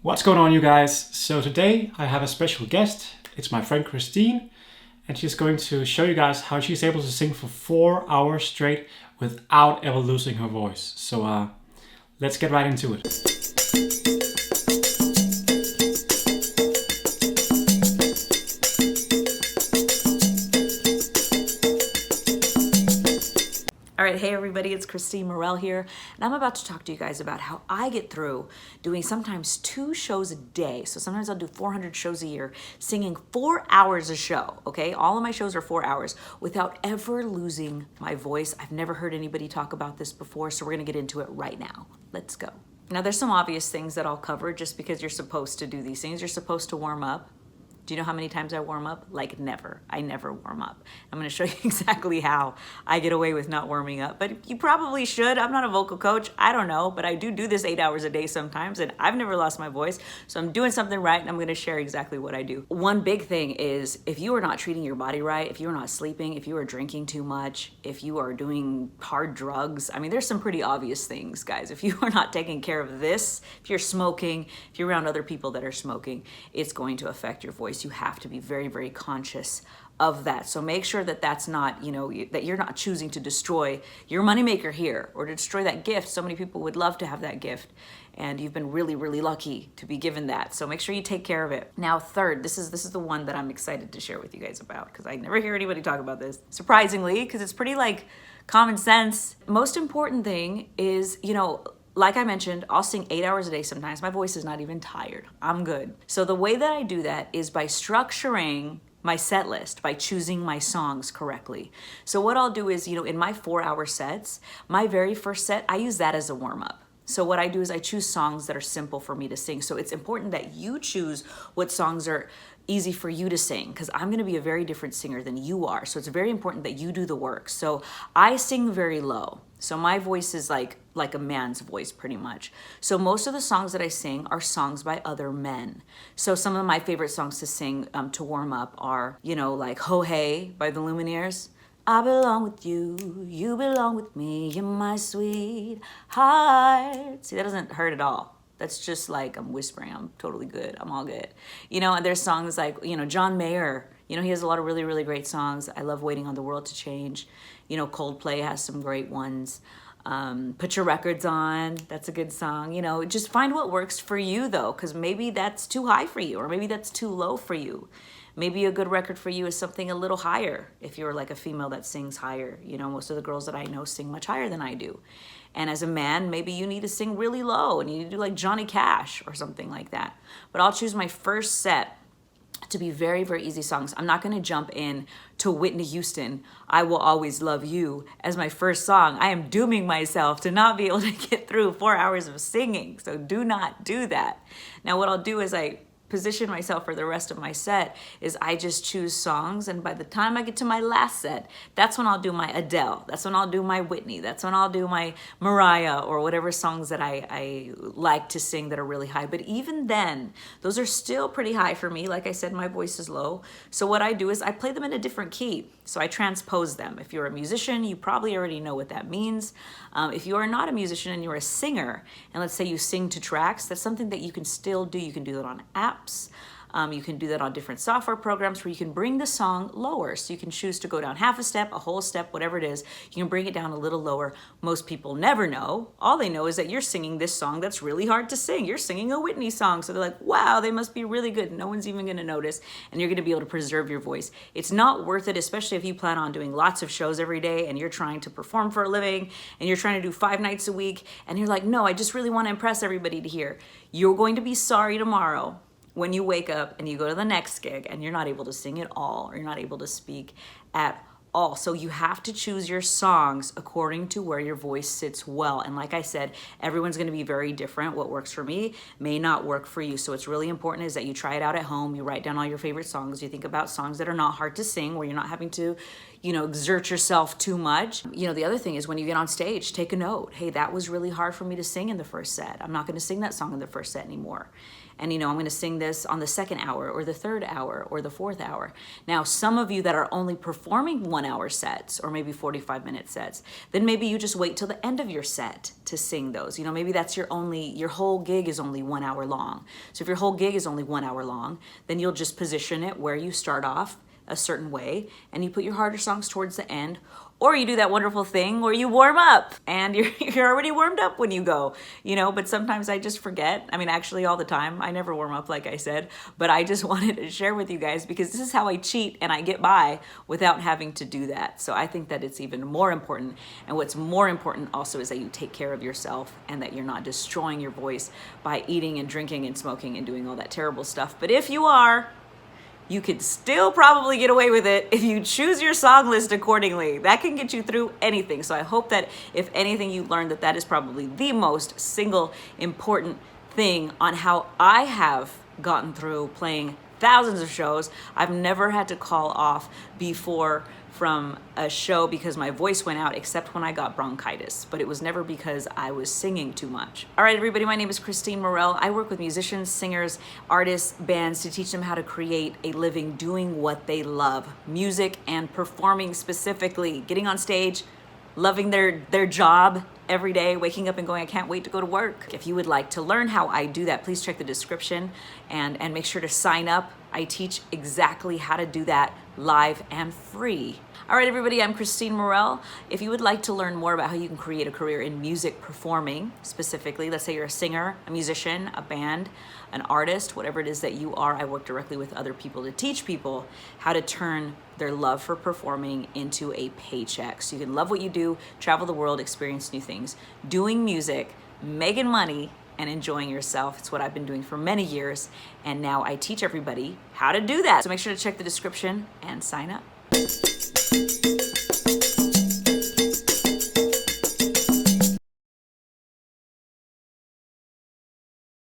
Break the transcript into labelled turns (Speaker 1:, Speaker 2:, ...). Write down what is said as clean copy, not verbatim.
Speaker 1: What's going on, you guys? So today I have a special guest. It's my friend Christine, and she's going to show you guys how she's able to sing for 4 hours straight without ever losing her voice. So let's get right into it.
Speaker 2: All right, hey everybody, it's Christine Morel here, and I'm about to talk to you guys about how I get through doing sometimes 2 shows a day. So sometimes I'll do 400 shows a year, singing 4 hours a show, okay? All of my shows are 4 hours without ever losing my voice. I've never heard anybody talk about this before, so we're gonna get into it right now. Let's go. Now there's some obvious things that I'll cover just because you're supposed to do these things. You're supposed to warm up. Do you know how many times I warm up? Like never. I never warm up. I'm gonna show you exactly how I get away with not warming up, but you probably should. I'm not a vocal coach, I don't know, but I do this 8 hours a day sometimes, and I've never lost my voice, so I'm doing something right, and I'm gonna share exactly what I do. One big thing is if you are not treating your body right, if you are not sleeping, if you are drinking too much, if you are doing hard drugs, I mean, there's some pretty obvious things, guys. If you are not taking care of this, if you're smoking, if you're around other people that are smoking, it's going to affect your voice. You have to be very, very conscious of that. So make sure that that's not, that you're not choosing to destroy your moneymaker here or to destroy that gift. So many people would love to have that gift, and you've been really, really lucky to be given that. So make sure you take care of it. Now, third, this is the one that I'm excited to share with you guys about, because I never hear anybody talk about this, surprisingly, because it's pretty common sense. Most important thing is, like I mentioned, I'll sing 8 hours a day sometimes. My voice is not even tired. I'm good. So the way that I do that is by structuring my set list, by choosing my songs correctly. So what I'll do is, in my 4-hour sets, my very first set, I use that as a warm-up. So what I do is I choose songs that are simple for me to sing. So it's important that you choose what songs are easy for you to sing, because I'm going to be a very different singer than you are. So it's very important that you do the work. So I sing very low. So my voice is like a man's voice pretty much. So most of the songs that I sing are songs by other men. So some of my favorite songs to sing to warm up are, like Ho Hey by the Lumineers. I belong with you, you belong with me, you're my sweet heart. See, that doesn't hurt at all. That's just like I'm whispering. I'm totally good. I'm all good. And there's songs like, John Mayer, he has a lot of really, really great songs. I love Waiting on the World to Change. Coldplay has some great ones. Put Your Records On, that's a good song. Just find what works for you though, because maybe that's too high for you, or maybe that's too low for you. Maybe a good record for you is something a little higher if you're like a female that sings higher. Most of the girls that I know sing much higher than I do. And as a man, maybe you need to sing really low and you need to do like Johnny Cash or something like that. But I'll choose my first set to be very, very easy songs. I'm not going to jump in to Whitney Houston, I Will Always Love You, as my first song. I am dooming myself to not be able to get through 4 hours of singing. So do not do that. Now what I'll do is I position myself for the rest of my set is I just choose songs, and by the time I get to my last set, that's when I'll do my Adele, that's when I'll do my Whitney, that's when I'll do my Mariah, or whatever songs that I like to sing that are really high. But even then, those are still pretty high for me. Like I said, my voice is low. So what I do is I play them in a different key. So I transpose them. If you're a musician, you probably already know what that means. If you are not a musician and you're a singer, and let's say you sing to tracks, that's something that you can still do. You can do that on apps. You can do that on different software programs where you can bring the song lower. So you can choose to go down half a step, a whole step, whatever it is. You can bring it down a little lower. Most people never know. All they know is that you're singing this song that's really hard to sing. You're singing a Whitney song. So they're like, wow, they must be really good. No one's even going to notice. And you're going to be able to preserve your voice. It's not worth it, especially if you plan on doing lots of shows every day and you're trying to perform for a living and you're trying to do 5 nights a week. And you're like, no, I just really want to impress everybody to hear. You're going to be sorry tomorrow when you wake up and you go to the next gig and you're not able to sing at all, or you're not able to speak at all. So you have to choose your songs according to where your voice sits well. And like I said, everyone's going to be very different. What works for me may not work for you. So it's really important is that you try it out at home. You write down all your favorite songs. You think about songs that are not hard to sing, where you're not having to, exert yourself too much. The other thing is when you get on stage, take a note. Hey, that was really hard for me to sing in the first set. I'm not going to sing that song in the first set anymore. And, I'm going to sing this on the second hour or the third hour or the fourth hour. Now, some of you that are only performing 1-hour sets or maybe 45-minute sets, then maybe you just wait till the end of your set to sing those. You know, maybe that's your whole gig is only 1 hour long. So if your whole gig is only 1 hour long, then you'll just position it where you start off a certain way and you put your harder songs towards the end, or you do that wonderful thing where you warm up and you're already warmed up when you go, you know, but sometimes I just forget. I mean, actually all the time, I never warm up like I said, but I just wanted to share with you guys because this is how I cheat and I get by without having to do that. So I think that it's even more important. And what's more important also is that you take care of yourself and that you're not destroying your voice by eating and drinking and smoking and doing all that terrible stuff. But if you are, you could still probably get away with it if you choose your song list accordingly. That can get you through anything. So I hope that if anything, you learned that that is probably the most single important thing on how I have gotten through playing thousands of shows. I've never had to call off before from a show because my voice went out, except when I got bronchitis, but it was never because I was singing too much. All right, everybody, my name is Christine Morel. I work with musicians, singers, artists, bands to teach them how to create a living doing what they love, music and performing specifically, getting on stage, loving their job every day, waking up and going, I can't wait to go to work. If you would like to learn how I do that, please check the description and make sure to sign up. I teach exactly how to do that live and free. All right, everybody, I'm Christine Morel. If you would like to learn more about how you can create a career in music performing, specifically, let's say you're a singer, a musician, a band, an artist, whatever it is that you are, I work directly with other people to teach people how to turn their love for performing into a paycheck. So you can love what you do, travel the world, experience new things, doing music, making money, and enjoying yourself. It's what I've been doing for many years, and now I teach everybody how to do that. So make sure to check the description and sign up.